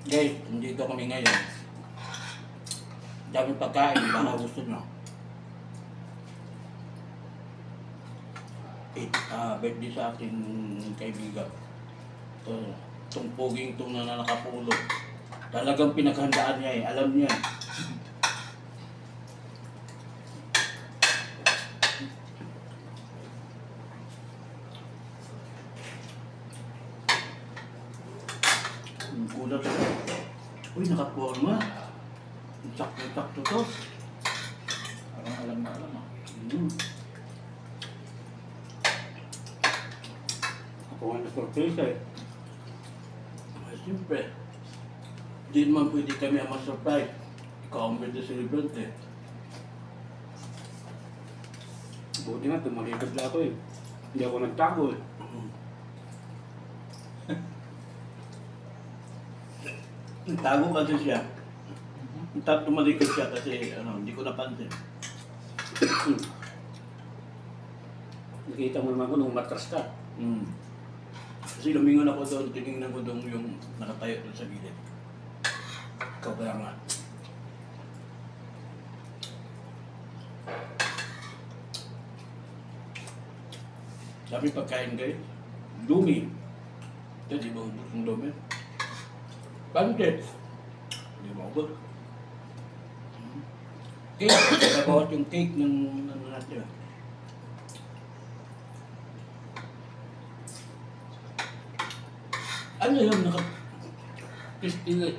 Guys, nandito kami ngayon. Dami pagkain, baka gusto nyo. Birthday sa aking kaibigan. Itong poging itong na nakapulog. Talagang pinaghandaan niya eh, alam niya. Kulat ako. Uy, nakaporma. Sakto-sakto to. Parang alam na alam ah. Ako nga na-surprise eh. Ay, siyempre. Hindi naman pwede kami ang ma-surprise. Ikaw ang birthday celebrant eh. Buti nga, tumalikod na ako eh. Hindi ako nagtago eh. Tago kasi siya. Tumalikod siya kasi hindi ko napansin. Nakita mo naman ko nung matras ka. Kasi lumingon ako doon, tinignan ko doon yung nakatayo doon sa gilid. Ikaw kaya nga. Sabi pagkain kayo, lumi. Ito, di ba ubos ng lumi? Pancake. Di ba ubos? Cake. Nagawat yung cake ng ano natin. Ano yung pistil? Pistil.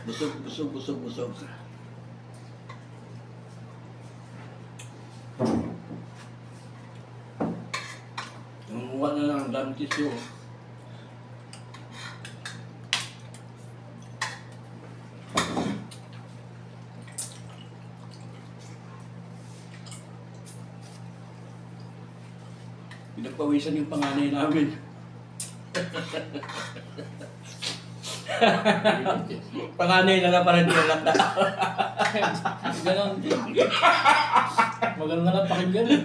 Busog. Busog. Nangunguha na lang ang dami tissue. Pinagpawisan yung panganay namin. Panganay na lang para di nalata. Ganon. Maganda na pakinggan eh.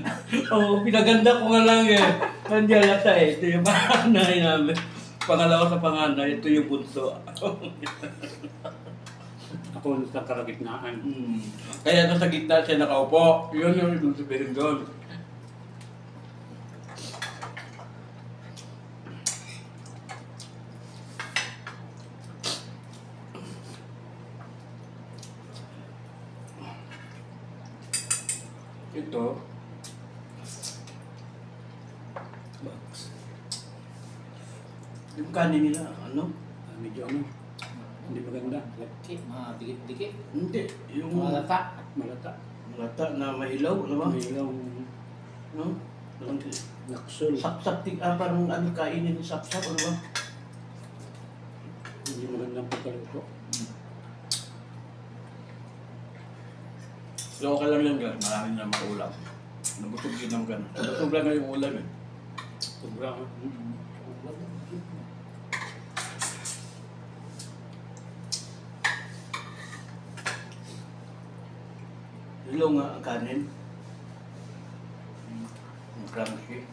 Oo, pinaganda ko nga lang eh. Hindi nalata eh. Ito yung panganay namin. Pangalawa sa panganay, ito yung bunso. Ako sa kalagitnaan. Kaya nasa gitna siya nakaupo. Yun yung ibig sabihin doon. Ito, box. Yung kanin nila, ano? Medyo ano, hindi maganda. Mga dikit-dikit. Hindi, yung Mga lata. Malata. malata na mahilaw, ano ba? May ilang No? Parang naksul. sapsap, parang ano kainin yung sapsap, ano ba? Hindi magandang pagkaluto. So okay lang yan guys, marami na maulam. Nabusog din naman gano'n. Nabusog lang yung ulam eh. Sobra. Hilaw nga ang kanin. Ang crunchy.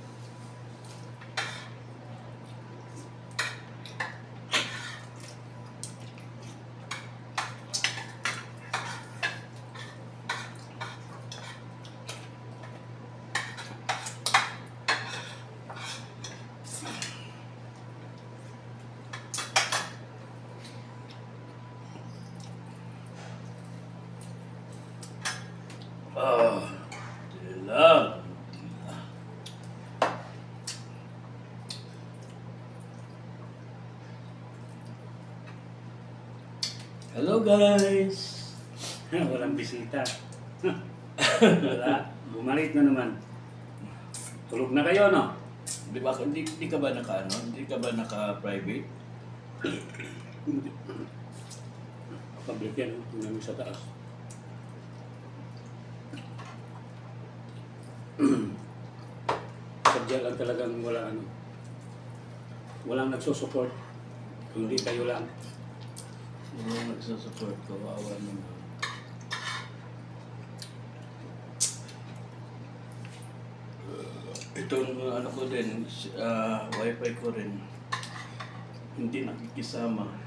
Dilag. Hello guys! Walang bisita. Wala. Bumalik na naman. Tulog na kayo, no? Di ba? Hindi ka ba naka ano? Hindi ka ba naka-private? Hindi. Public yan, yung namin sa taas. Sadya lang talagang wala ano. Walang nagsusupport. Hindi kayo lang. Yung nagsusupport ko, awa naman. Itong ano ko din, wifi ko rin, hindi nakikisama.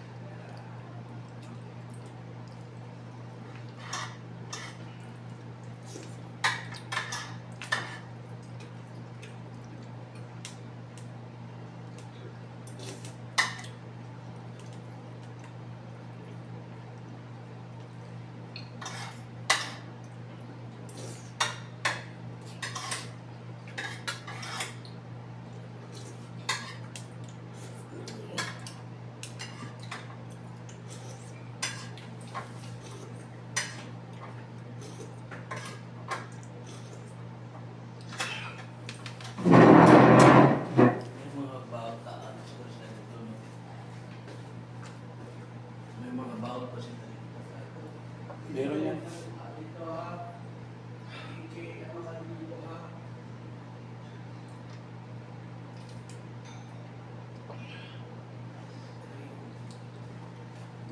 May mga bata, ano sila sa dito, no? May mga bawal pa sila dito. Meron yan.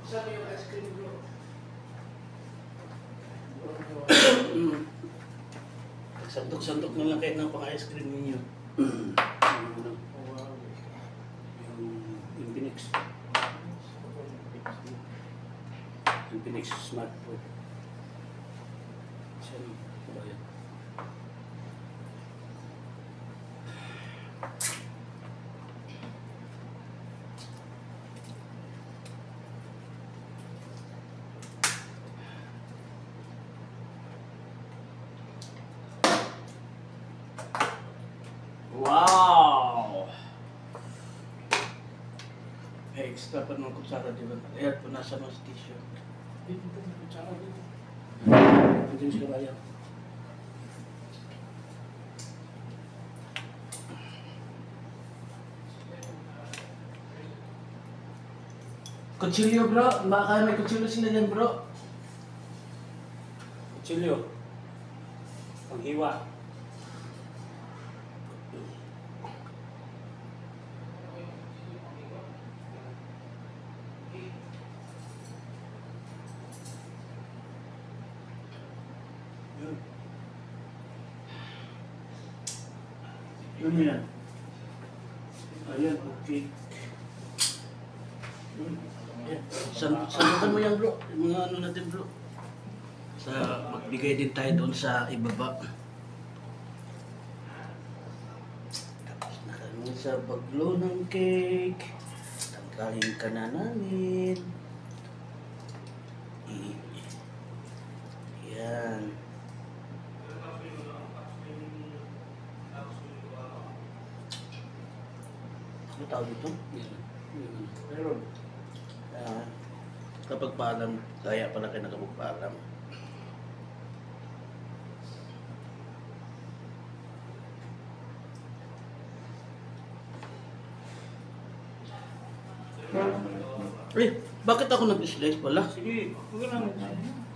Sabi yung ice cream bro. Santok-santok na lang kayo ng pang-ice cream ninyo. Yung Phoenix. Yung Phoenix Smart Pro. Siya no. Bayan. Wow! May extra pa ng kutsara, di ba? Ayan po, nasa mas tissue. Dito, kutsara dito. Andiyan si Kabayan. Kutsilyo bro, baka may kutsilyo sila dyan bro. Kutsilyo. Panghiwa. Yun. Yun yan. Ayan, okay. Sandukan mo yan bro, yung mga ano natin bro. Sa magbigay din tayo doon sa ibaba. Tapos na kami sa baglo ng cake. Tanggalin ka na namin. Yan. Ano tawag dito? Meron. Kapag paalam, kaya pala kayo nakapagpaalam. Eh, bakit ako nag-slice pala? Sige, huwag lang.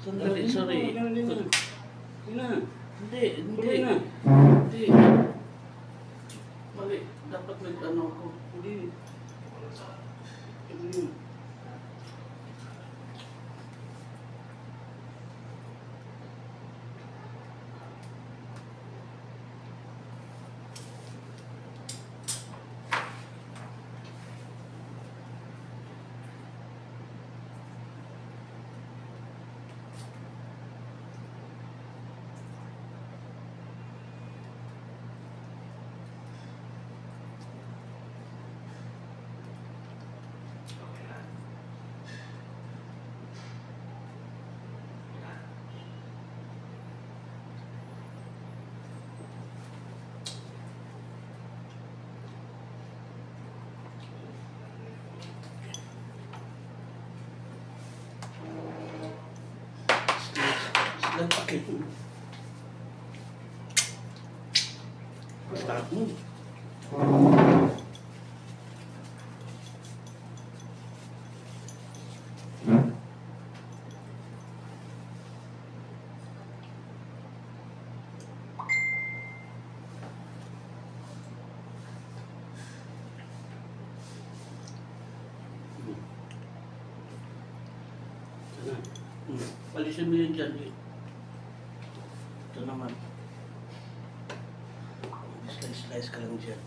Sandali, sorry. Hindi na. Hindi, hindi. Tuloy na. Hindi. Mali, dapat nag-ano ako. Hindi. Okay. Start mo. Alisin mo yun dyan. Ito naman. Slice ka lang dyan.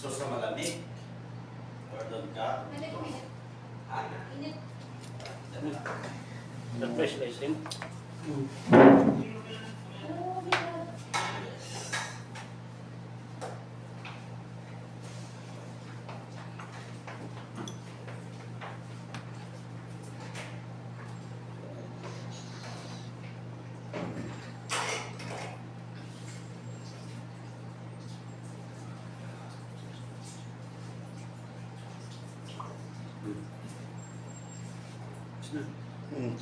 Gusto sa malamig? Or doon ka? Na-fresh slicing.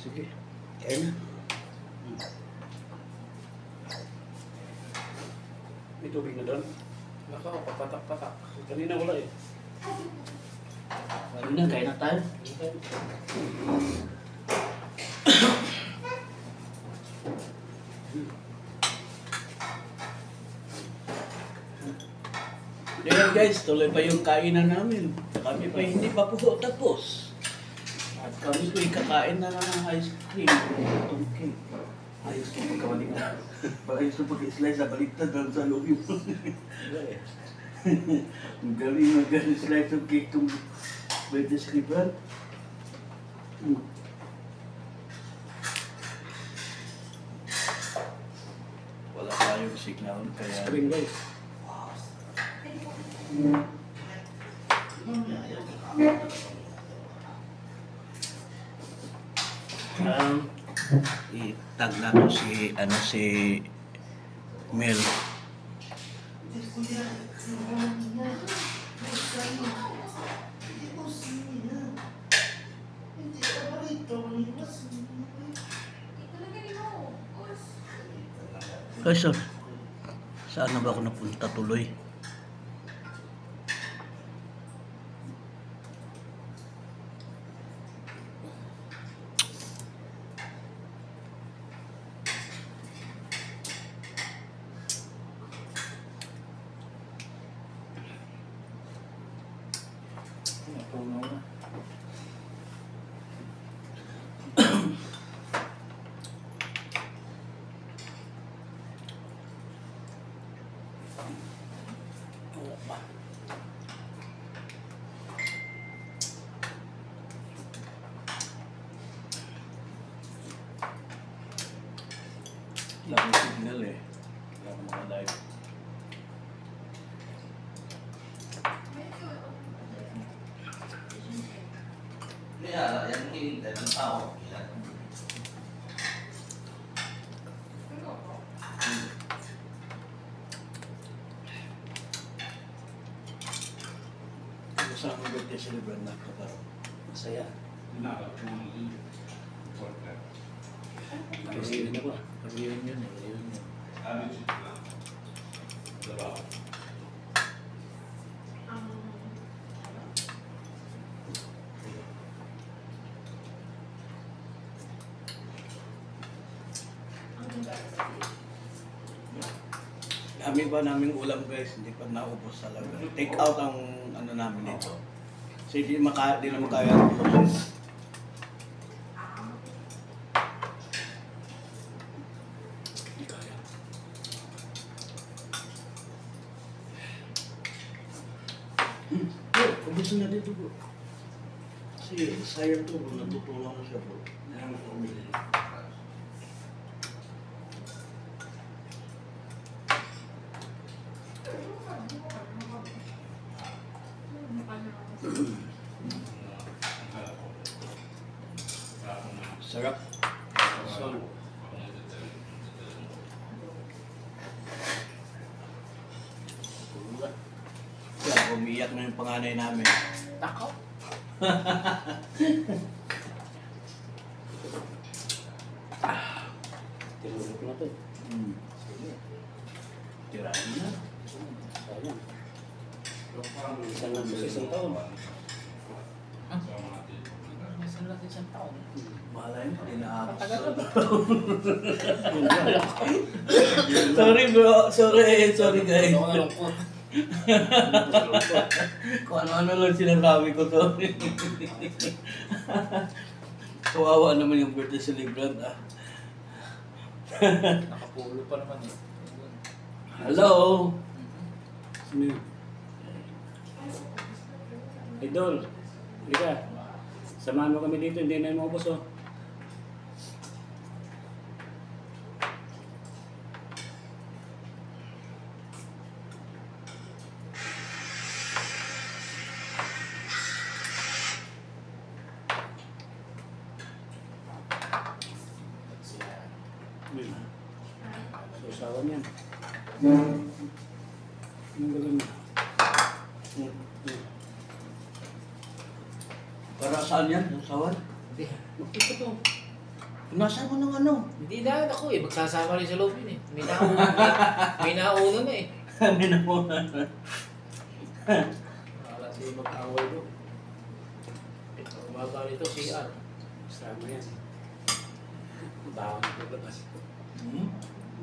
Sige. Kaya na. May tubig na doon. Nakaw, papatak-patak. Kanina wala eh. Ano na, kaya na tayo. Ayan guys, tuloy pa yung kainan namin. Kami pa hindi pa po tapos. At kami po kakain na ng ice cream. Itong cake. Ayos ko pagkawalik na. Ayos ko pag-slice sa baliktad lang sa loob yung... Ang galing mag-slice ng cake itong birthday sliver. Wala tayong signal kaya... Screen guys. Itag na to si Mel. Kasi saan na ba ako napunta tuloy? Natunaw na. Wala akong signal eh. Wala akong makalive. Kaya, yan hinihintay ng tao. Yan. Kasama ang birthday celebrant na kaparo. Masaya. Kasi na ba? Reunion eh, reunion. Dami pa naming ulam guys, hindi pa naubos talaga. Take out ang ano namin dito. So di na makaya ang process. Hindi kaya. Bro, kumbisa na dito bro. Kasi sayang to bro, natutulong na siya bro. Sarap. So, Kaya umiyak na yung panganay namin. Takaw. Tinulog ko na to. Sige. Tirahin na. Sayang. Isang lang sa isang taon. Minsan lang isang taon. Malay mo, hindi na ako. Matagal na ba? Sorry bro, sorry guys. Ako nalungkot. Kung ano-ano lang sinasabi ko, sorry. Kawawa naman yung birthday celebrant ah. Nakapulo pa naman eh. Hello? Sino yun? Idol, halika. Samahan mo kami dito, hindi na yung maubos oh. Susawan yan. Anong gagawin mo? Para saan yan? Sawan? Hindi. Makita to. Nasa mo ng ano? Hindi na ako eh. Magsasama rin sa loob yun eh. May nauna na eh. Kami na mo. Wala siya mag-away doon. Baba nito CR. Sama yan. Bawa na paglabas.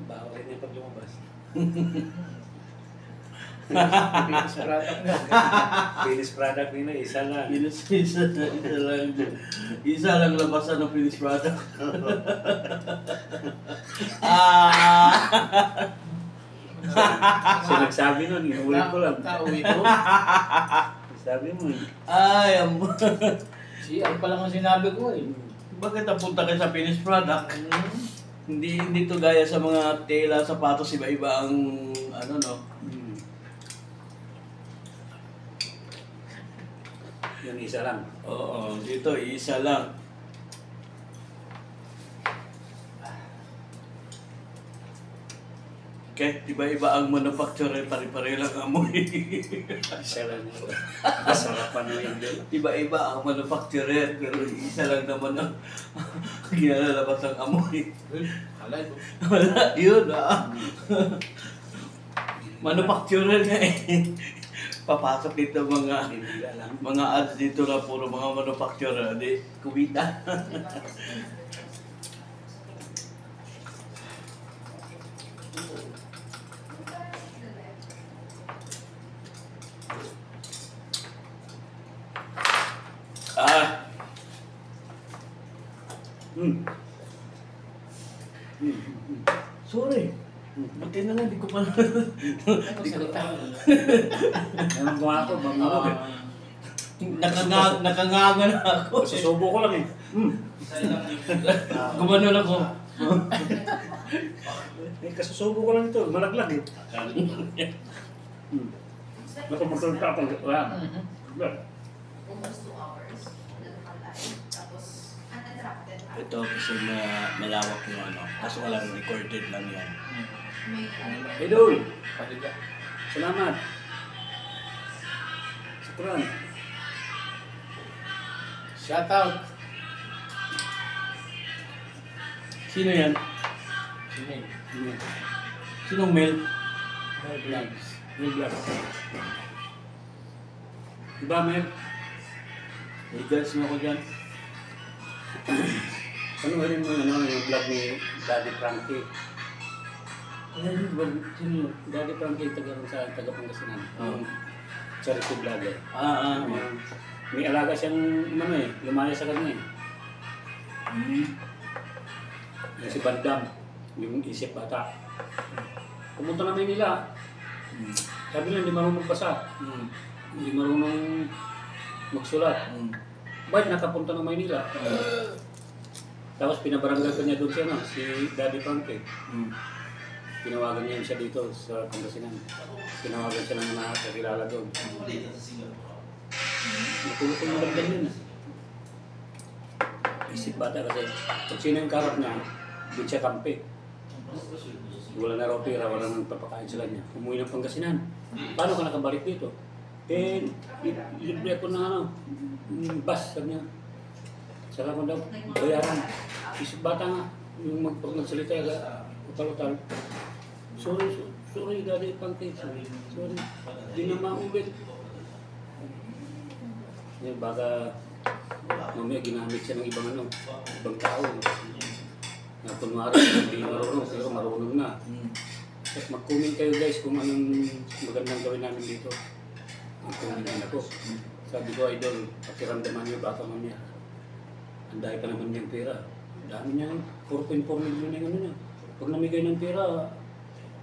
Bawa rin yung paglumabas. Pinis product nga. Finished product nila, isa lang. Isa lang labasan ng finished product. Ah! So nagsabi nun, inuulit ko lang. Kauwi ko. Sabi mo eh. Ay, CR pa lang ang sinabi ko eh. bakit napunta kayo sa finished product? Hindi to gaya sa mga tela, sapatos, iba-iba ang ano no. Yun isa lang. Oo, dito isa lang. Okay, iba-iba ang manufacturer, pare-pare lang amoy. Isa lang. Masarapan mo yun din. Iba-iba ang manufacturer, pero isa lang naman ang ginalabas ang amoy. Alay ko. Wala, yun ah. Manufacturer nga eh. Papasok dito mga ads dito na puro mga manufacturer, di kumita. Ah, sorry. Buti na lang, di ko pa Ano salita? Anong gawa ko? Mamulog eh. nakanganga na ako. Susubo ko lang eh. Gumanon ako. Eh, kasusubo ko lang ito. Malaglag eh. Napamatulog ka pag wala. Almost 2 hours na nakalive. Tapos, uninterrupted. Ito kasi malawak yung ano. Kaso walang recorded lang yan. May Idol! Paliga. Salamat. Shukran. Shout out. Sino yan? Si Mel. Sinong Mel? Mel Vlogs. Yung vlog. Diba, Mer? Regards mo ako dyan. Panuhin mo yung vlog ni Daddy Frankie. Sino yun? Daddy Frankie, taga Pangasinan. Oo. Charity vlogger. May alaga siyang lumaya sa kanya eh. Yung si Bandam, yung isip bata. Pumunta na Maynila. Sabi niya, hindi marunong magbasa. Hindi marunong magsulat. Bakit nakapunta ng Maynila? Tapos pinabarangay ko niya doon siya, si Daddy Frankie. Tinawagan niya siya dito sa Pangasinan. Tinawagan siya ng mga kakilala doon. Natulog yung magandang yun. Isip bata kasi kung sino yung karap niya, doon siya kampi. Wala na raw pera, wala nang papakain sila niya. Umuwi ng Pangasinan. Paano ka nakabalik dito? Eh, libre ako ng bus, sabi niya. Saka ko daw, bayaran. Isip bata nga, yung magsalita, Utal-utal. Sorry, Daddy Pancake. Sorry. Di na maulit. Yan, baka mamaya ginamit siya ng ibang tao. Na kunwari, hindi marunong, pero marunong na. At mag-comment kayo guys kung anong magandang gawin namin dito. Mag-comment ako. Sabi ko, idol, pakiramdaman niyo baka mamaya. Ang dahil pa naman niyang pera. Dami niya, 4.4 million yung ano niya. Pag namigay ng pera,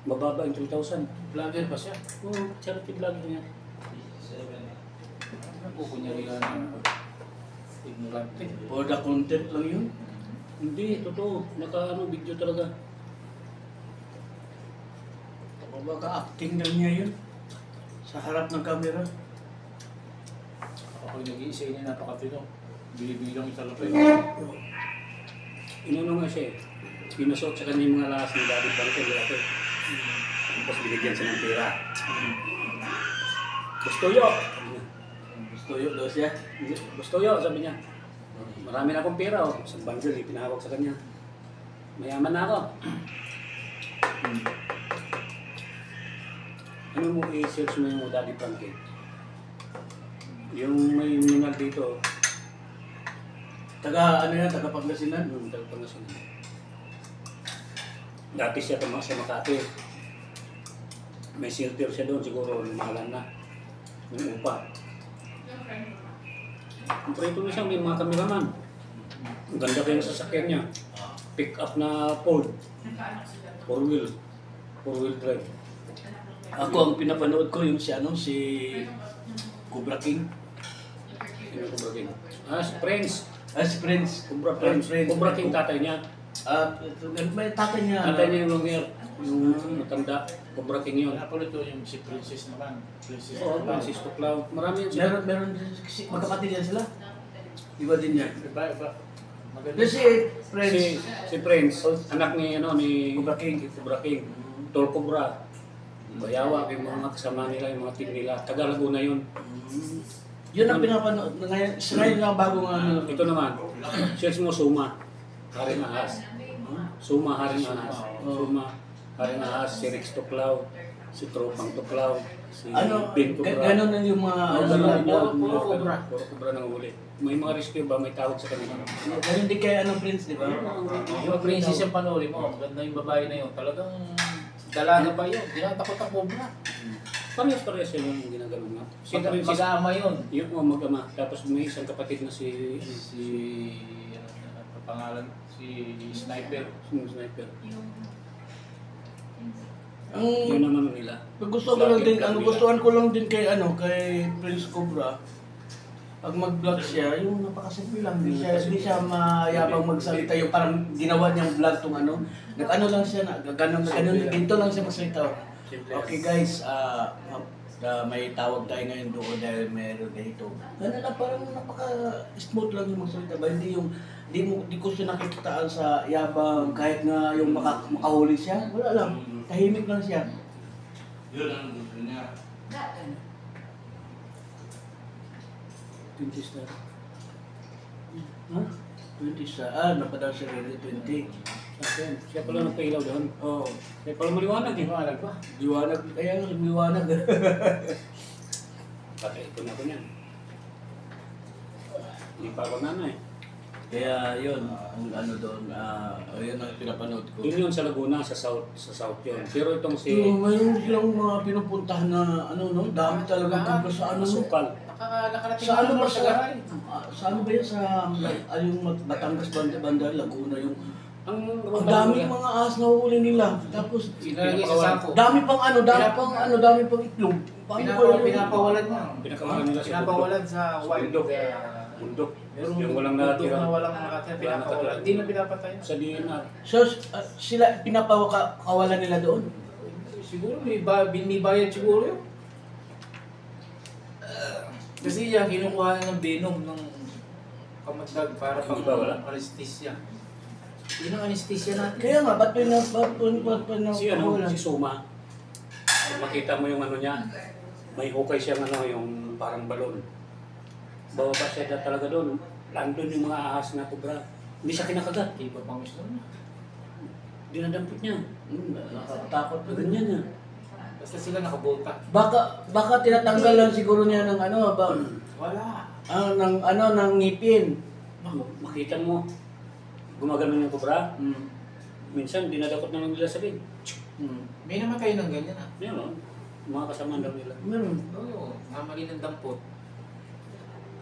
mababa yung 3,000. Vlogger pa siya. Oo, charity vlog niya. Kukunya rin na ignorante. For the content lang yun. Hindi, totoo. Video talaga. Baka acting lang niya yun. Sa harap ng camera. Ako nag-iisa niya napakatino. Binibilang yung talapay. Inano nga siya eh. Pinasot sa kanya yung mga lakas ng Daddy Pancake. Tapos binigyan siya ng pera. Gusto yo! Gusto yun daw siya. Gusto yo, sabi niya. Marami na akong pera, oh. Isang bundle, pinahawak sa kanya. Mayaman na ako. Ano mo i-search mo yung Daddy Pancake? Yung may minal dito, Taga ano yan, taga Pangasinan. talagang na siya. Dati siya sa Makati. May shelter siya doon, siguro mahalan na. Yung upa. Ang preto na siya, may mga kameraman. Ang ganda kayo sa sasakyan niya. Pick up na Ford. Four wheel drive. Ako ang pinapanood ko yung si Cobra King. Sino ko ba rin? Si Prince. Si Prince. Cobra Prince. Cobra King tatay niya. May tatay niya. Tatay niya yung long hair. Yung matanda. Cobra King yun. Napalo ito yung si Princess naman. Princess Oo, naman. Francisco Clown. Marami yan sila. Meron magkapatid yan sila. Iba din niya. Iba. Maganda. Kasi Prince. Si Prince, anak ni Cobra King. Cobra King. Tol Cobra. Bayawa, yung mga kasama nila, yung mga team nila. Taga Laguna yun. Yun ang pinapanood. Ngayon lang bago nga ano. Ito naman, search mo Suma. Haring Ahas. Suma, Haring Ahas. Suma, Haring Ahas. Si Rex Tuklaw. Si Tropang Tuklaw. Si Ben Cobra. Ganon na yung mga Puro Cobra. Puro Cobra nang huli. May mga rescue ba? May tawag sa kanila. Ganon din kay Prince, di ba? Yung Princess yung panoorin mo, maganda yung babae na yun. Talagang dalaga pa yun. Tinatakot ang cobra. Parehas yung ginagawa nga. Si Prince, Mag-aama yun. yun mo mag-ama. Tapos may isang kapatid na si Ano pangalan? Si Sniper. Sniper. Ang Yun ang ano nila. gustuhan ko lang din kay Prince Cobra. Pag mag-vlog siya, yung napakasimple lang. Hindi siya mayabang magsalita. Yung parang ginawa niyang vlog tong nag-ano lang siya, ganun, dito lang siya magsalita. Okay guys, may tawag tayo ngayon doon dahil meron dito. Ganun lang, parang napaka-smooth lang yung magsalita. Ba? Hindi ko siya nakikitaan sa yabang kahit nga yung makahuli siya. Wala lang, tahimik lang siya. Yun ang gusto niya. 20 star. Ha? 20 napadaan siya rin 20. Akin. Siya pala nagpailaw doon. Oo. Siya pala maliwanag eh. Liwanag pa. Liwanag, kaya nga liwanag. Patay ko na niyan. Hindi pa ako nanay. Kaya yun, ang doon, yun ang pinapanood ko. Doon yun sa Laguna, sa South yun. Pero itong si Mayroon silang mga pinupuntahan na dami talaga kung sa Asukal. Nakarating Sa naman ba sa garay. sa ano ba yan sa yung Batangas banda Laguna yung Ang daming mga ahas na huli nila. Tapos Sinalagay sa sako. dami pang itlog. Pinapawalan mo. Pinakawalan nila sa Pinapawalan sa wild bundok. dog. Bundok. Merong Yung walang bundok natira. na walang nakatira. Pinapawalan. Hindi na pinapatay. Sa DNR. So sila pinapakawalan nila doon. Siguro may bayad siguro yun. Kasi yan, kinukuha na ng venom ng kamatdag para pang Hindi ba wala? anesthesia. Yun ang anesthesia natin. Kaya nga, ba't Si Suma. Kung makita mo yung ano niya, may hukay siyang yung parang balon. Bababa siya talaga doon. Landon yung mga ahas na kubra. Hindi siya kinakagat. Iba pang gusto na. dinadampot niya. Nakakatakot na Ganyan niya. Basta sila nakabota. Baka tinatanggal lang siguro niya ng ano, Wala. ng ngipin. Makita mo, gumagano yung kobra. Mm. Minsan, dinadakot na lang nila sa bin. May namatay ng ganyan ah. Meron. Mga kasama daw nila. Meron. Oo, namali ng dampot.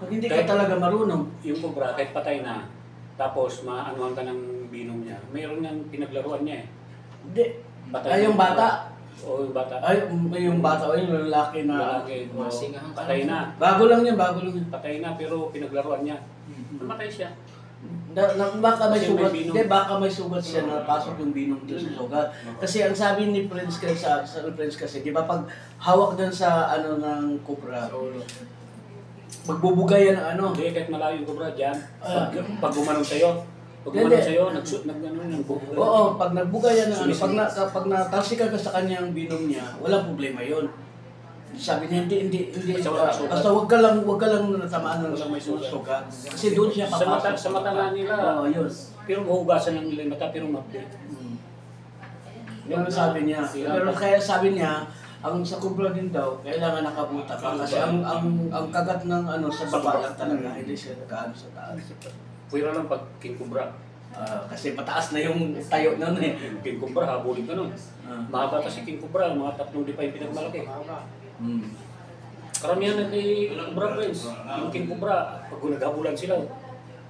Pag hindi ka talaga marunong. Yung kobra, kahit patay na, tapos maanuhan ka ng binom niya, mayroon niyang pinaglaruan niya eh. Hindi. Patay Ay, yung bata. Oo, yung bata. Ay, yung bata o yung lalaki na. Lalaki, oo, Masingahan ka patay lang. na. Bago lang yan, bago lang yan. Patay na, pero pinaglaruan niya. Namatay siya. Baka may Kasi sugat. may binom. Hindi, baka may sugat siya na pasok yung binom doon sa sugat. Kasi ang sabi ni Prince kasi sa Prince kasi, di ba pag hawak doon sa ano ng kubra, Sa ulo. magbubugay yan ng ano. Hindi, kahit malayo yung kobra dyan, Ah. pag gumanong sa'yo, Hindi. nagbubuga. Oo, pag nagbugay yan ng ano, Sumisigit. pag natalsikan ka sa kanyang binom niya, walang problema yon. Sabi niya, hindi, Basta wala sugat. basta wag ka lang natamaan ng Walang may sugat. sugat. Kasi doon siya Sa mata, papasok. sa mata nga nila, Oo, yun. pero mahugasan ng nila yung mata, pero mapli. Yun ang sabi niya. Pero kaya sabi niya, ang sa kubra din daw, kailangan nakabuta ka. Kasi ang kagat ng ano sa baba lang talaga, hindi siya nakaano sa taas. Pwera lang pag king kobra. Kasi mataas na yung tayo nun eh. Yung king kobra, habulin ka nun. Mahaba kasi king kobra, mga 3 di pa yung pinagmalaki. Karamihan na kay Cobra Prince, yung king kobra, pag naghabulan sila,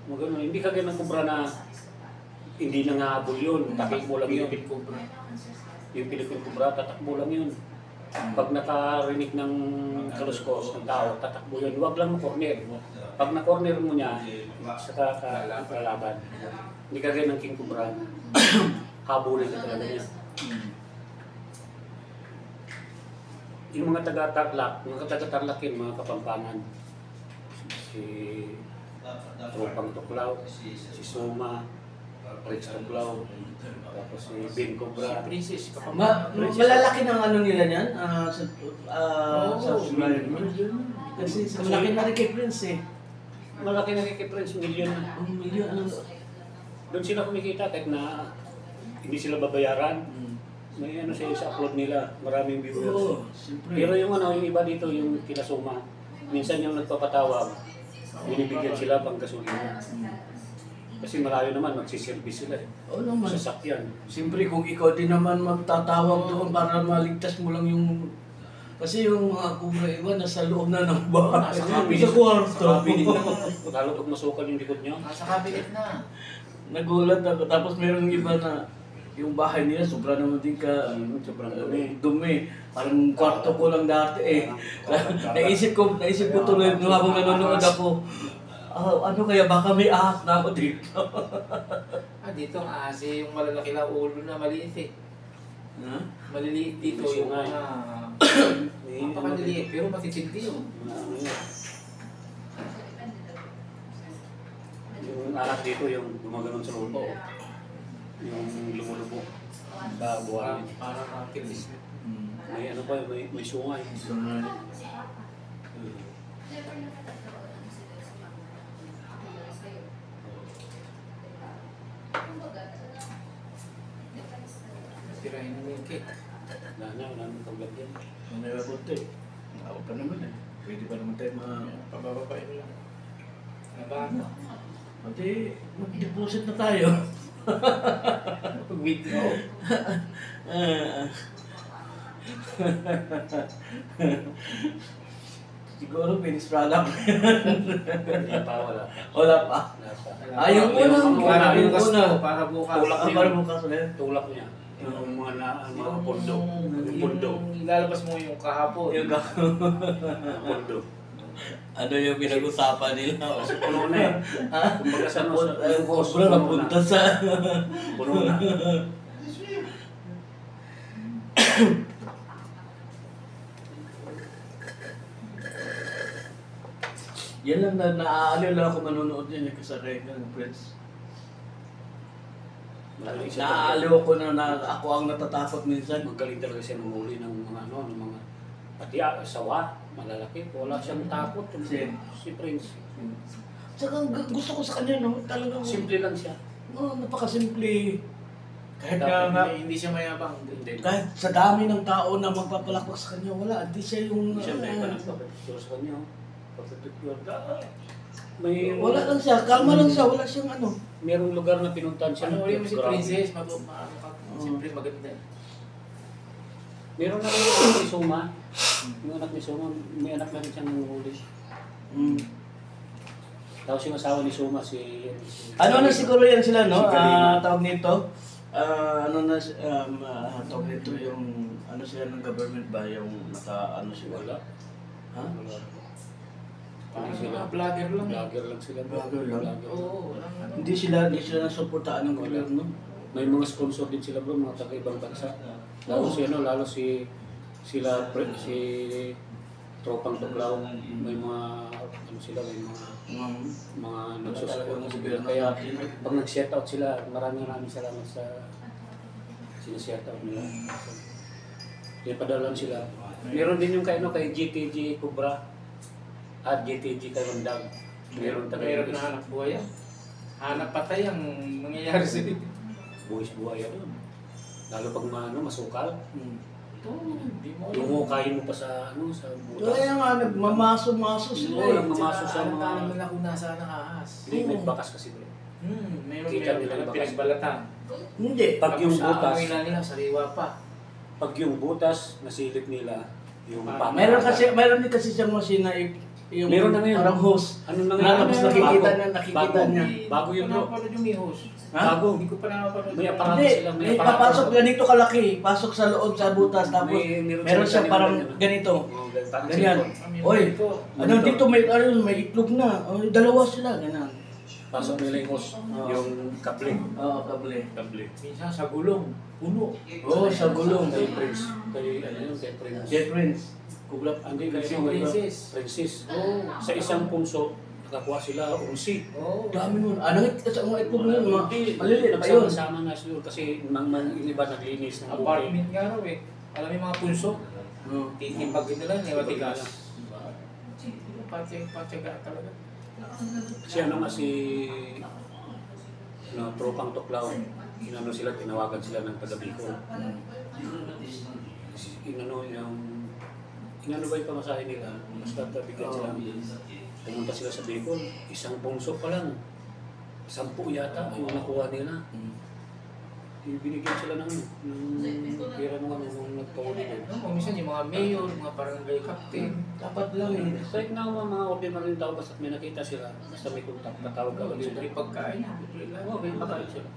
mga ganun. Hindi kagaya ng kobra na hindi nangahabol yun, takik mo lang yun. Yung Philippine kobra, tatakbo lang yun. Pag nakarinig ng kaluskos ng tao, tatakbo yun. Huwag lang corner. Pag na-corner mo niya, saka kalaban. Hindi kagaya ng king kobra, habulin ka talaga niya. Yung mga taga-Tarlac, mga taga-Tarlacin, mga Kapampangan, si Tropang Tuklaw, si Suma, Rex Tuklaw, tapos si Ben Cobra. Princess, Malalaki ng ano nila niyan? Sa Oo, Submarine. Kasi malaki na rin kay Prince eh. Malaki na kay Prince, milyon na. Ang milyon, ano? Doon sila kumikita kahit na hindi sila babayaran. May ano sa upload nila, maraming viewers. Oo, siyempre. Pero yung ano, yung iba dito, yung kinasuma, minsan yung nagpapatawag, binibigyan sila pang gasolina. Kasi malayo naman, magsiservice sila eh. Oo naman. Sasakyan. Siyempre kung ikaw din naman magtatawag doon para maligtas mo lang yung... Kasi yung mga kubra iba nasa loob na ng bahay. Nasa cabinet. Sa kwarto. Lalo pag masukal yung likod niya. Nasa cabinet na. Nagulat ako. Tapos meron iba na yung bahay nila sobra naman din ka Sobrang dumi. dumi. Parang kwarto ko lang dati eh. naisip ko tuloy nung habang nanonood ako. Ano kaya baka may ahas na ako dito. Dito ang asi, yung malalaki na ulo na maliit eh. Ha? Maliliit dito May yung sungay. Napakaliliit, pero matitindi yun. Yung anak dito, yung gumaganon sa lupo. Yung lumulubo sa buwan. Parang makilis. May ano pa, may sungay. Tirahin mo yung cake. Wala nang paglagyan. May mabuti. Ako pa naman eh. Pwede pa naman tayo Pabababain lang. Nabago. Pati mag-deposit na tayo. Withdraw. Siguro finished product. Wala pa, wala pa. Wala pa. Wala pa. Yung unang Para yung bukas una. to, para bukas. Tulak niya. Para bukas ulit. Tulak niya. Yung mga pondo. Yung pondo. Yung ilalabas mo yung kahapon. Yung Pondo. ano yung pinag-usapan nila? Kasi puno na eh. Kumbaga sa ano, yung host, Sobrang puno na. napunta sa... Puno na. Yan lang na naaaliw lang ako manonood yan yung kasarega ng Prince. Magaling siya. Naaaliw ako na ako ang natatakot minsan. Magaling talaga siya namuli ng mga ano, ng mga pati sawa, malalaki. Wala siyang takot. Si Prince. Tsaka gusto ko sa kanya, no? Talagang... Simple lang siya. No, napakasimple. Kahit Hindi siya mayabang. Hindi. kahit sa dami ng tao na magpapalakpak sa kanya, wala. Hindi siya yung... Siyempre, pa nagpapapicture sa kanya. Papapicture. May... wala lang siya. Kalma lang siya. Wala siyang ano. Merong lugar na pinuntahan siya. Ano ulit mo si Grabe. Princess? Siyempre maganda. Meron na rin yung anak ni Suma. Yung anak ni Suma, may anak na rin siyang nanguhuli. Mm. Tapos yung asawa ni Suma, Ano na siguro yan sila, no? Si Karina. Tawag nito. Tawag nito yung... Ano sila ng government ba? Yung ano sila? Wala. Ha? Wala. Parang Hindi sila. mga vlogger lang. Vlogger lang sila. Vlogger lang? Oo, walang ano. Hindi sila nasuportaan ng gobyerno. May mga sponsor din sila bro, mga taga-ibang bansa. Lalo si sila si Tropang Tuklaw, may mga ano sila, may mga nagsusupport Talagang sila. gobyerno Kaya natin. pag nag-shout out sila, maraming salamat sa sinashout out nila. Kaya padalan sila. Meron din yung kay GTG Cobra at GTG kay Rondang. Meron Mayroon na hanap buhay yan. Hanap patay ang mangyayari sa dito. buwis buhaya doon. Lalo pag masukal. Hindi mo. Lumukayin mo pa sa sa butas. Kaya nga, nagmamaso-maso sila Oo, eh. nagmamaso sa mga... Alam naman na kung nasaan ang ahas. Hindi, may bakas kasi bro. Meron Kita nila meron yung pinagbalatan. Hindi. Pag yung Tapos butas, aamoy na nila, sariwa pa. pag yung butas, nasilip nila, yung Ah, pamata. Meron din kasi siyang machine na yung Meron na ngayon. parang hose. Ano na Na, tapos nakikita Bago. nakikita Bago. niya. Bago yun bro. Napapanood yung Mihos. Ha? Bago. Hindi ko pa napapanood. May aparato Hindi, sila. may papasok ganito kalaki. Pasok sa loob sa butas. Tapos meron siya parang ganito. Parang Ganyan. cellphone. Oy, ano Monitor. dito may itlog na. Oy, dalawa sila. Ganyan. Pasok nila yung hose, yung kable. Oo, kable. Kable. Minsan sa gulong, puno. Oo, sa gulong. Kay Prince. Kay Prince. Jet Prince. Kuglap. Hindi, kay Si Princess. Princess. Oo. Sa isang punso, nakakuha sila 11. Oo. Dami nun. Ano sa mga itlog nun? Mga maliliit pa yun. Nagsama-sama na sila kasi yung iba naglinis ng Apartment nga raw eh. Alam mo yung mga punso? Oo. Titimbag nila, newatigas. Patyaga talaga. Kasi ano nga si Tropang Tuklaw, inano sila, tinawagan sila ng taga Bicol. Inano ba yung pamasahe nila? Basta bigyan sila. Pumunta sila sa Bicol, isang pungso pa lang. 10 yata yung nakuha nila. Binigyan sila ng pera nung nagpahuli doon. No, minsan yung mga mayor, mga barangay captain. Dapat lang eh. Kahit na mga ordinary tao, basta may nakita sila, basta may kontak, patawag ka ulit sila. Libre pagkain, libre lang. Oo, may pagkain sila.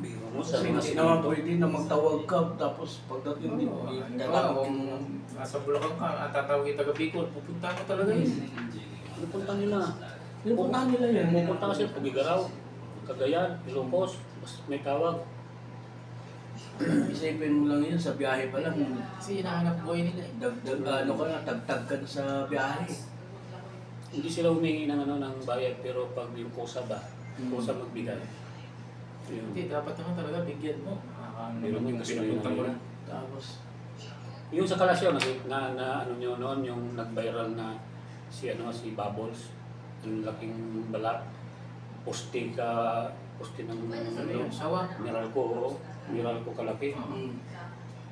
Biro mo sa Kasi mga hindi naman pwede na magtawag ka. Tapos pagdating din, Wala, kung nasa Bulacan ka, at tatawag yung taga Bicol, pupunta ka talaga yun. Ano punta nila? Pinupuntahan nila yan. Pupunta kasi Pugigaraw, Cagayan, Ilocos, basta may tawag. Isipin mo lang yun sa biyahe pa lang. Kasi hinahanap buhay nila eh. Dagdag ano ka na, tagtag ka na sa biyahe. Hindi sila humingi ng ng bayad, pero pag yung kusa ba, kusa magbigay. Yun. Hindi, dapat naman talaga bigyan mo. Hindi naman kasi Pinapunta mo na. Tapos, Yung sa Kalasyaw, na ano nyo noon, yung nag-viral na si Bubbles, yung laking balat, poste ng Ano, sawa. mineral ko kalaki.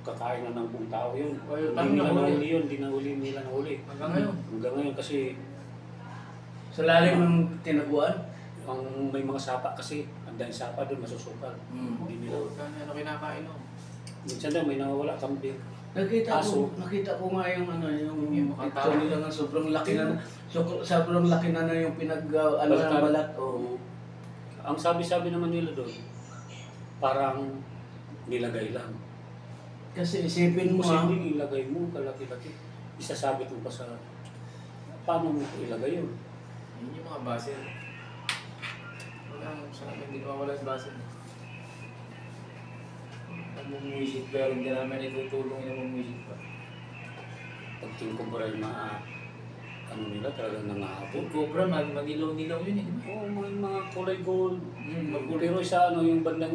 Kakain na ng buong tao yun. Well, Hindi nila paano nahuli? nahuli yun, hindi nila nahuli. Hanggang ngayon. Hanggang ngayon kasi sa lalim ng tinaguan. ang may mga sapa kasi, ang dahil sapa doon masusukal. Hindi nila. Ano kinakain mo? Minsan daw may nawawala kambing. Nakita Aso. ko nga yung Yung mga picture tao. nila na sobrang laki na sobrang laki na yung ano ng Balatan. balat. Oo. Ang sabi-sabi naman nila doon, parang nilagay lang. Kasi isipin mo ha, Posibleng ilagay mo kalaki-laki. Isasabit mo pa sa... Paano mo ilagay yun? Yun yung mga base. Wala, sa amin, hindi nawawala yung base. Namumuisip pero hindi namin itutulong yung namumuisip pa. Pag tingkumpara yung mga... Ano nila, talagang nangahabot. Cobra, manilaw-nilaw yun eh, di ba? Oo, mga kulay gold. Magkulay. Pero sa yung bandang...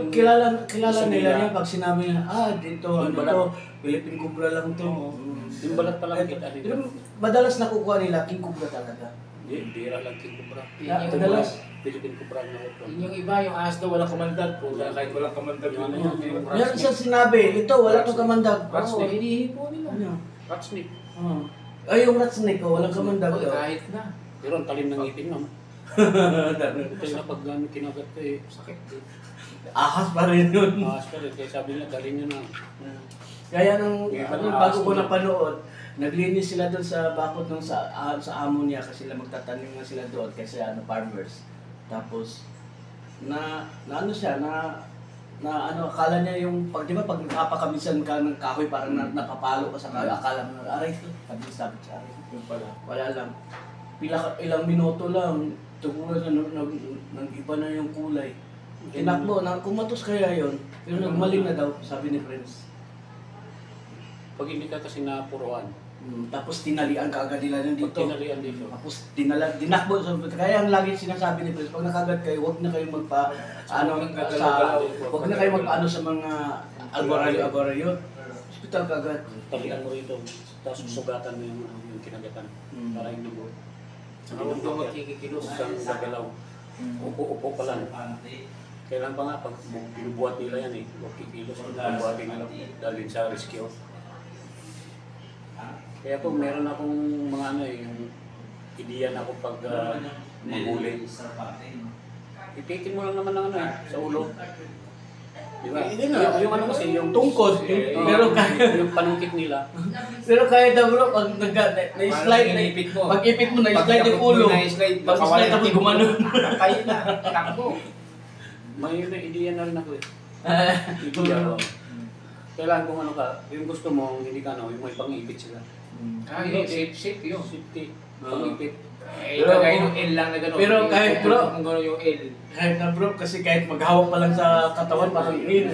kilala Isa nila nila. yan pag sinabi nila, dito, Yung ano balat. to, Philippine Cobra lang to. Yung balat pa lang kita Pero madalas nakukuha nila, King Cobra talaga. Bira lang king cobra. Yung Madalas. Philippine cobra na ito. Yung iba, yung ahas daw walang kamandag po. Kahit walang kamandag Yung ano yung yun, Meron siyang sinabi, ito, wala itong kamandag. Rats Oo. na hinihipo nila. Ano? Rat snake. Oo. Ay, yung rat snake, walang kamandag Oy, daw. kahit na. Pero ang talim ng ngipin no. Ito yung napag kinagat ko eh. Sakit. Ahas pa rin yun. Maas pa rin. Kaya sabi nila, galing nyo na. Kaya nung Yung ano, ahas bago ko nila. napanood, naglinis sila doon sa bakod ng sa amo niya kasi sila magtatanim nga sila doon kasi farmers. Tapos ano siya na ano akala niya yung pag di ba pag nakapakamisan ka ng kahoy parang napapalo ka sa kahoy akala mo aray ito sabi sa aray Yung pala. wala lang ilang minuto lang tumulan na nag-iba na yung kulay tinakbo na kumatos kaya yon pero nagmaling na daw sabi ni Prince. Pag hindi ka kasi napuruan, Tapos tinalian ka agad nila pag dito. tinalian dito, Tapos dinakbo. Kaya ang lagi sinasabi ni Prince, pag nakagat kayo, huwag na kayong huwag na kayong magpaano sa mga albaryo. Hospital ka agad. talian mo rito. Tapos sugatan mo yung kinagatan. Para yung dugo. Hindi mo daw magkikikilos. Huwag kang gagalaw. Upo pa lang. Kailan pa nga, pag binubuhat nila yan eh, huwag kikilos. Binubuhatin nila dalhin sa rescue. Kaya po, meron akong mga ano eh, yung ideya na ako pag maghuli. Ipitin mo lang naman ng ano eh, sa ulo. Di ba? Hindi nga. Yung ano kasi, yung Tungkod. Pero yung panungkit nila. Pero kahit na bro, pag na-slide, Inipit mo. pag ipit mo, na-slide yung ulo. Na-slide, Pag slide tapos gumanon. Kayo na, takbo. May ideya na rin ako eh. Ideya ko. Kailangan kung ano ka, yung gusto mo, hindi ka ano, yung may pang-ipit sila. Kaya, safe yun. Safety, pang-ipit. Pero kaya yung L lang na gano'n. Pero kahit bro, kung gano'n yung L. kahit na bro, kasi kahit maghawak pa lang sa katawan, parang nakangingil,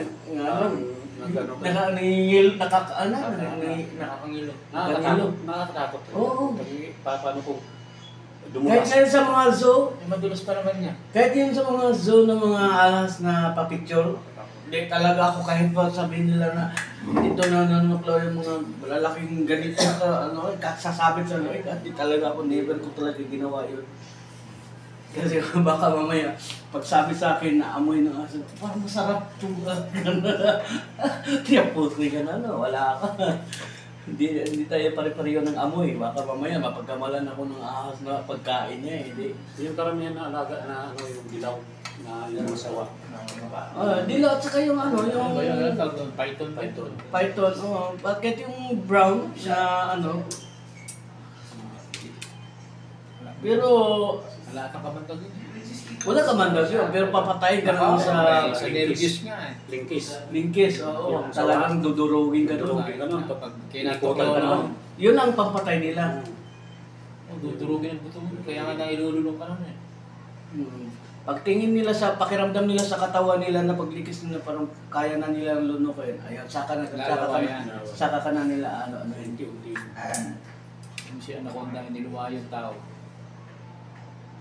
Nakakangilo. Nakakatakot. Oo. Paano kung kahit dumulas? ngayon sa mga zoo, Madulas pa naman niya. kahit yun sa mga zoo ng mga ahas na papicture, hindi talaga ako kahit pa sabihin nila na dito na nanuklaw yung mga malalaking ganito sa sasabit sa loy, hindi talaga ako never ko talaga ginawa yun. Kasi baka mamaya, pag sabi sa akin na amoy ng aso, parang masarap itong tiyak po ka na, wala ka. Hindi tayo pare-pareho ng amoy. Baka mamaya mapagkamalan ako ng ahas na pagkain niya. Hindi. Yung karamihan na alaga na ano yung dilaw na yung masawa. Dila at saka yung ano, yung Python. python. Bakit yung brown na ano. Pero Wala kang kamantag yun. wala ka man daw yun. Pero papatayin ka naman sa Sa nervous nga eh. Linkis. linkis. Oo, talagang dudurugin ka doon. Dudurugin ka nun. Kapag Ikutan ka kinatukaw naman. Yun ang pampatay nila. Dudurugin ang buto mo. Kaya nga nailululong ka nun eh. Pagtingin nila sa pakiramdam nila sa katawan nila na paglikis nila parang kaya na nilang lunukin. Ayun, saka ka na nila ano. Unti-unti. Yung si Anaconda, niluwa yung tao.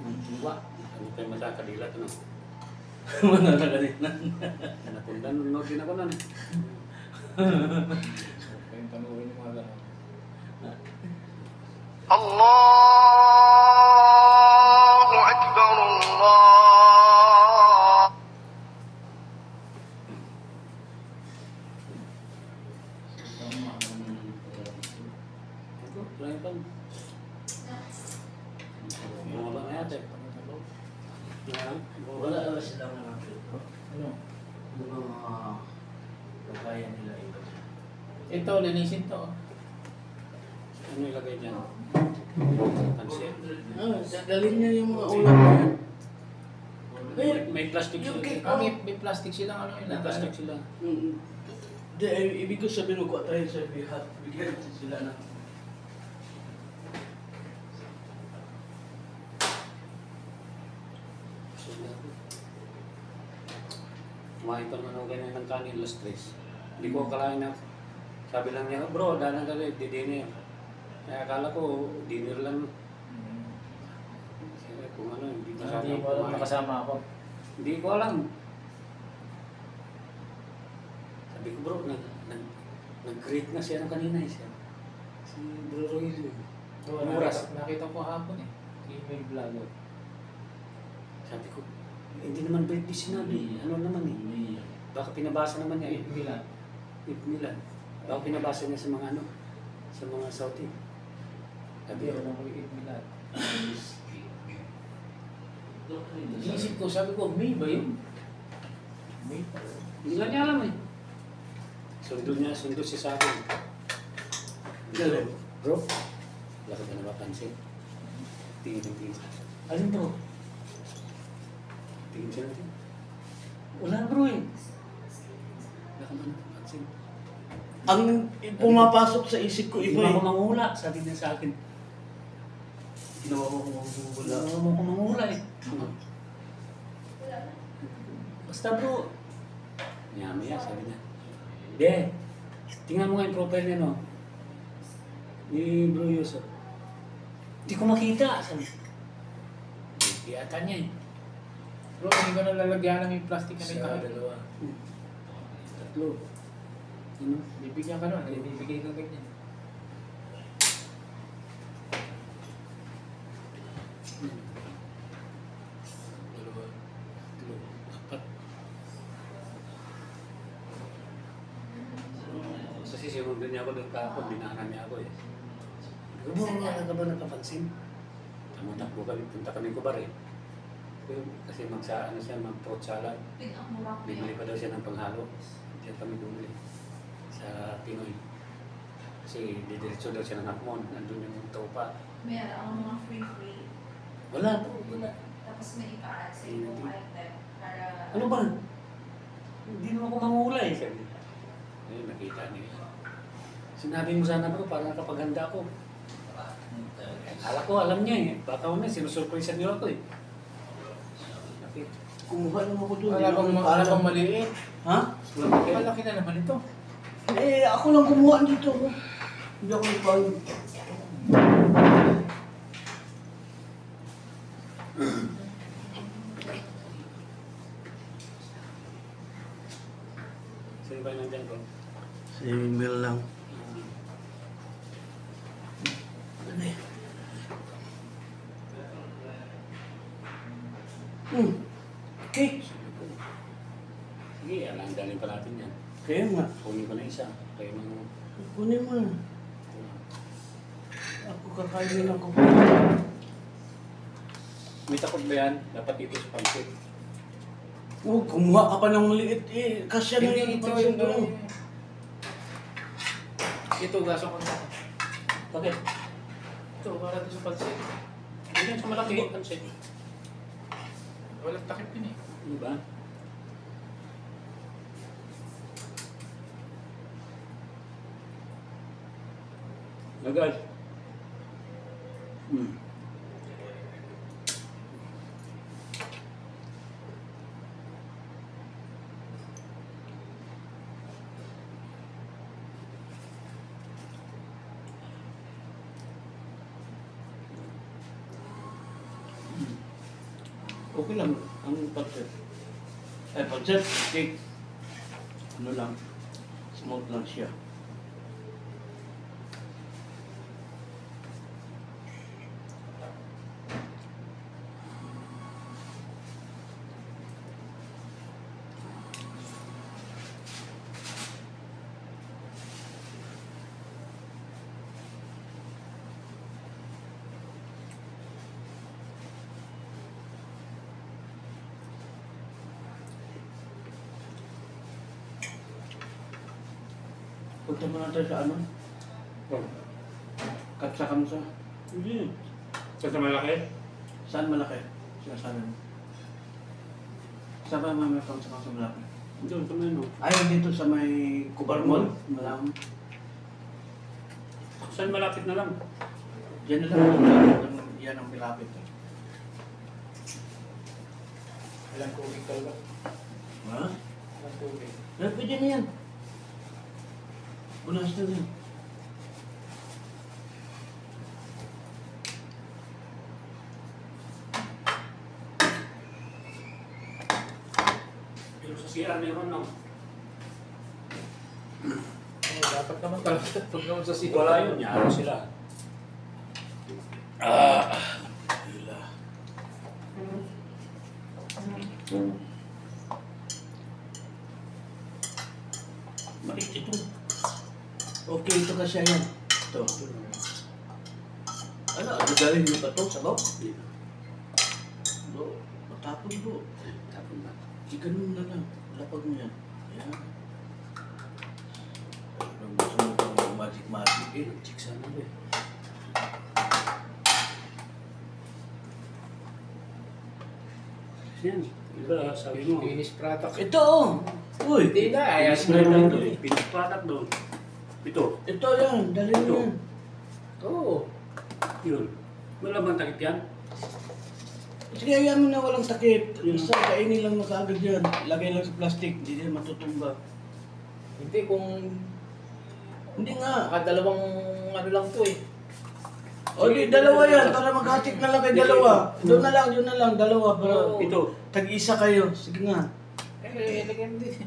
Diba? Ano tayo magkakadilat, ano? Wala na kanina. Napunta, nunod din ako nun. Kaya panurin yung mga gano'n. الله أكبر الله Wala yung pang. Mga ba nga yata eh. Wala silang mga Ano? mga kagaya nila iba. Ito, linisin to. Ano ilagay dyan? Pansit. Dadalhin niya yung mga ulam na yan. May plastic Yung sila. cake. May plastic silang ano yun. May plastic sila. Hindi, ibig ko sabihin mo, kuha tayo sa bihat. Bigyan natin sila na. Kumain pa naman ako ganyan ng kanin, last stress. Hindi ko akalain na, sabi lang niya, bro, dalang ka rin, di-dinner. Kaya akala ko, dinner lang. Kaya kung ano, hindi masyadong Hindi mo alam kumain. nakasama ako. Hindi ko alam. Sabi ko, bro, nag-create na siya ng kanina siya. Si Bro Rogelio. So, Anong oras? nakita ko hapon eh. Email vlogger. Sabi ko, hindi naman birthday sinabi. Ano naman eh. Baka pinabasa naman niya. Milan. Milan. Baka pinabasa niya sa mga ano, sa mga Saudi. Sabi Sabi ko, ko, Milan. Iisip ko, sabi ko, May ba yun? May pa. hindi nga niya alam eh. Sundo siya sa akin. Galing. Bro, wala ka ba napapansin? Tingin. Alin bro? Tingin siya natin. Wala bro eh. Wala ka ba napapansin? Ang pumapasok sa isip ko Hindi iba mo ako eh. mangula, sabi niya sa akin. Ginawa ko kung wala. Wala mo ako mangula eh. Wala na. Basta bro. Maya, sabi niya. De, tingnan mo nga yung profile niya, no? Ni Bro Yusuf. Hindi ko makita. Sabi. Hindi ata niya eh. Bro, hindi ko nalalagyan ng yung plastic na may Isa, kahit. dalawa. Tatlo. Ano? Bibigyan ka nun, bibigay ka ganyan. Dalawa. Tatlo. Apat. Kasi sinundan niya ako doon kahapon, binahanan niya ako eh. Wala ka ba napapansin? Takbo kami, punta kami Kubar eh. Kasi ano siya, mag-fruit salad. Pinakmura ko Bibili yun. pa daw siya ng panghalo. Diyan kami bumili sa Pinoy. Kasi didiretso daw siya ng Hakmon. Nandun yung tropa. Meron akong mga free. Wala po, wala. Tapos may ipa-add sa ibang item para... Ano ba? Hindi naman ako mangula eh. Sabi. Ayun, nakita niya. Sinabi mo sana bro, para nakapaghanda ako. Akala ko, alam niya eh. Baka mo sinusurprise niyo ako eh. Okay. Kumuha lang ako doon. Wala bang maliit? Ha? Malaki na naman ito. Eh, ako lang kumuha dito. Hindi ako nagpahal. Sino ba nandiyan bro? Si Mel lang. Ano eh? Cake. Sige, alang galing pa natin yan. Kaya nga. Kunin ko na isa. Kayo nang... Kunin mo na. Ako kakainin ako. May takot ba yan? Dapat dito sa pansit. Oh, kumuha ka pa ng maliit eh. Kasya na Hindi, yung ito pansin yung ko. Ito, gaso ko na. Bakit? Ito, para ito sa pansit. Hindi yan sa malaki pansit. Walang takip yun eh. Ano ba? Nagal. Okay lang. Ang pancit. Eh, pancit, cake. Ano lang. Smooth lang siya. Punta mo natin sa ano? Oh. Katsakamsa. Hindi. Sa malaki? Saan malaki? Sinasabi mo. Saan ba may katsakamsa malaki? Doon, sa ano? Ay, dito sa may Kubar Mall. Malam. Saan malapit na lang? Diyan na lang. Yan ang pilapit. Walang tubig talaga. Ha? Walang tubig. Eh, pwede na yan. Bunas na yan. Pero sa CR meron no? Dapat naman talaga pag naman sa sito. Wala yun, yaro sila. Hila. Maliit ito. Okay, ito kasi yan. Ito. Ano, dadalhin mo ba ito? Sabaw? Bro, matapon bro. Tapon ba? Ganun na lang. Lapag mo yan. Ayan. Parang gusto mo pang magic-magic eh. Check sana ba eh. Yan. Diba, sabi mo. Finish product. Ito oh! Uy! Hindi na, ayan. Spray lang doon eh. Pinapatak doon. Ito. Ito yan, dalhin mo Ito. yan. Oo. Yun. Wala bang takip yan? Sige, ayan mo na walang takip. Isa, kainin lang mo kaagad yan. Lagay lang sa plastic, hindi yan matutumba. Hindi, kung Hindi nga. nakadalawang ano lang to eh. O di, dalawa yan, para maghatik na lang kayo dalawa. Doon na lang, dalawa. Para Oo. Ito. tag-isa kayo. Sige nga. Lagyan mo din.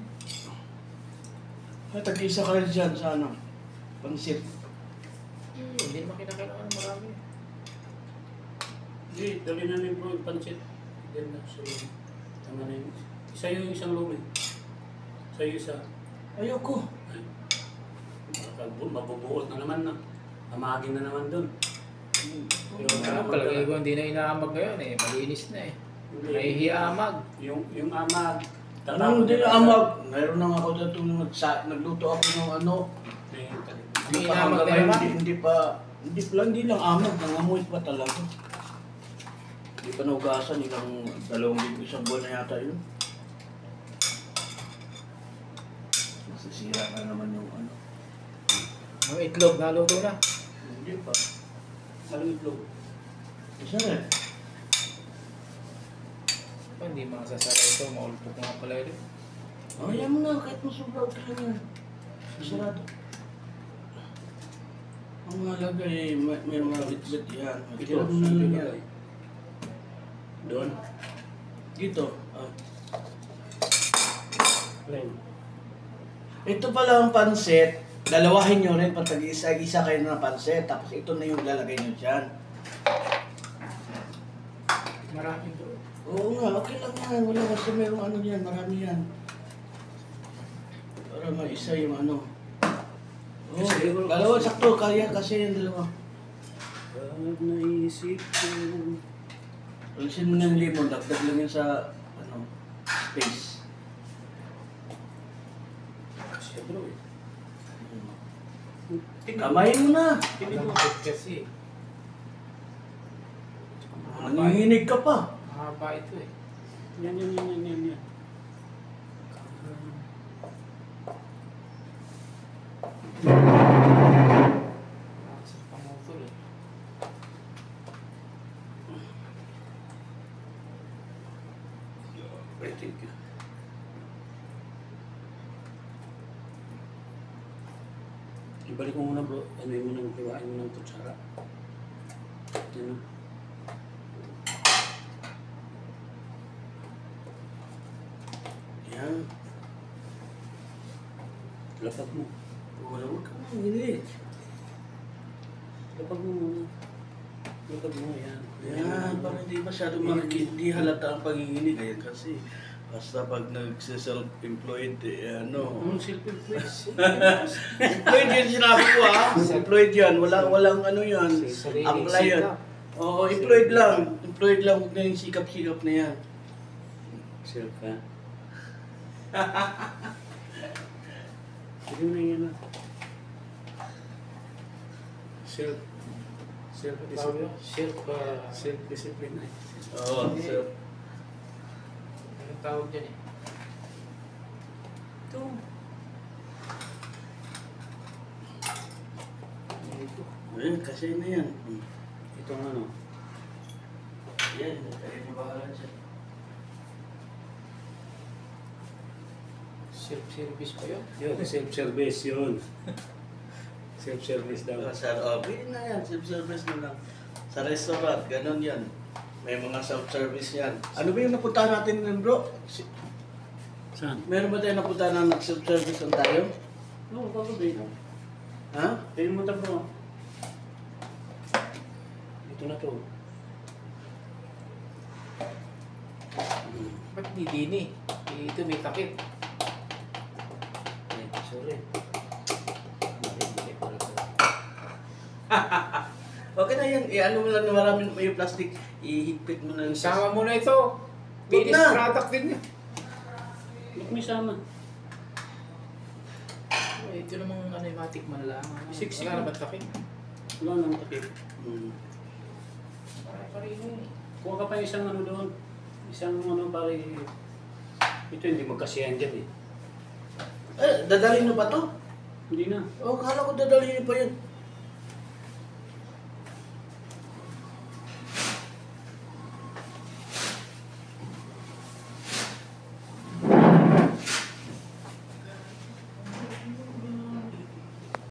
Tag-isa kayo dyan sa ano. Pansit. Hindi naman kinakailangan ng marami. Hindi, dali na rin bro yung pancit. Yan na, so tama na yun. Isa yung isang lobe. Isa yung isa. Ayoko. Ay, mabubuot na naman na. Hamagin na naman doon. Pero Ano, palagay ko hindi na inaamag ngayon eh. Malinis na eh. Nahihiamag. Yung amag. Anong hindi na amag? Mayroon na nga ako dito nagluto ako ng ano. Hindi Ano pa amag hanggang na ngayon, naman. hindi lang amag, nangamoy pa talaga. Hindi pa naugasan, ilang 2 isang buwan na yata yun. Nasisira na naman yung ano. Ang itlog, naluto na. Hindi pa. Anong itlog? Isa rin. Hindi makasasara ito. Maulpok nga pala ito. Oh, yan mo na, kahit masubra, okay lang yan. Sarado. Ang mahalaga eh, may mga bit-bit yan. Ito, Tira mo na lang yan. Doon. Dito. Ah. Plain. Ito pala ang pansit. Dalawahin nyo rin pag isa kayo ng pansit. Tapos ito na yung lalagay nyo dyan. Maraming to. Oo nga, okay lang yan. Wala kasi mayroong ano yan. Marami yan. Para maisa yung ano. Oh, dalawa sakto. Kaya kasi yung dalawa. Pag naisip ko. Alisin mo na yung limon. Dagdag lang yan sa ano, space. Siya bro eh. Kamayin mo na. Malambot kasi. Nanginginig ka pa. Mahaba ito eh. Yan. Kasi pangutol eh. Okay, thank you. Ibalik mo muna bro. Ano yung munang hiwain mo ng kutsara. Ano? Yan. Lapag mo. Wala mo ka nanginginig. Lapag mo muna. Lapag mo, yan. Yan, para hindi masyado hindi halata ang panginginig. Ayan kasi, basta pag nag-self-employed, eh, ano. Anong self-employed? Employed yan sinabi ko ha. Employed yan. Walang ano yan. Sariling Apply yan. sikap. Oo, employed lang. Employed lang. Huwag na yung sikap-sikap na yan. Self, ha? Sige mo na yan, ha? Self. Self-discipline. Oo, self. Anong tawag dyan eh? Ito. Ayan, kasi na yan. Itong ano? Yan, kaya niyo bahala dyan. Self-service pa yun? Yun, self-service yun. Self-service daw. Sa pwede na yan, self-service na lang. Sa restaurant, ganun yan. May mga self-service yan. Ano ba yung napuntahan natin nun, bro? Saan? Meron ba tayo napuntahan na nag-self-service lang tayo? Oo, probably. Ha? Tingin mo bro. Ito na to. Ba't Hindi, dini. Ito may takip. Ay, sorry. Okay na yan. I-ano mo lang na maraming may plastic. Ihigpit mo na. Isama mo na ito. Finish na. product din niya. Ba't may sama? Ito namang animatic man lang. Siksik Wala na. naman takip. Wala nang takip. Hmm. Pare-pareho eh. Kuha ka pa isang ano doon. Isang ano pare. Ito hindi magkasiyan dyan eh. Dadalhin mo pa to? Hindi na. Oh, kala ko dadalhin niyo pa yan.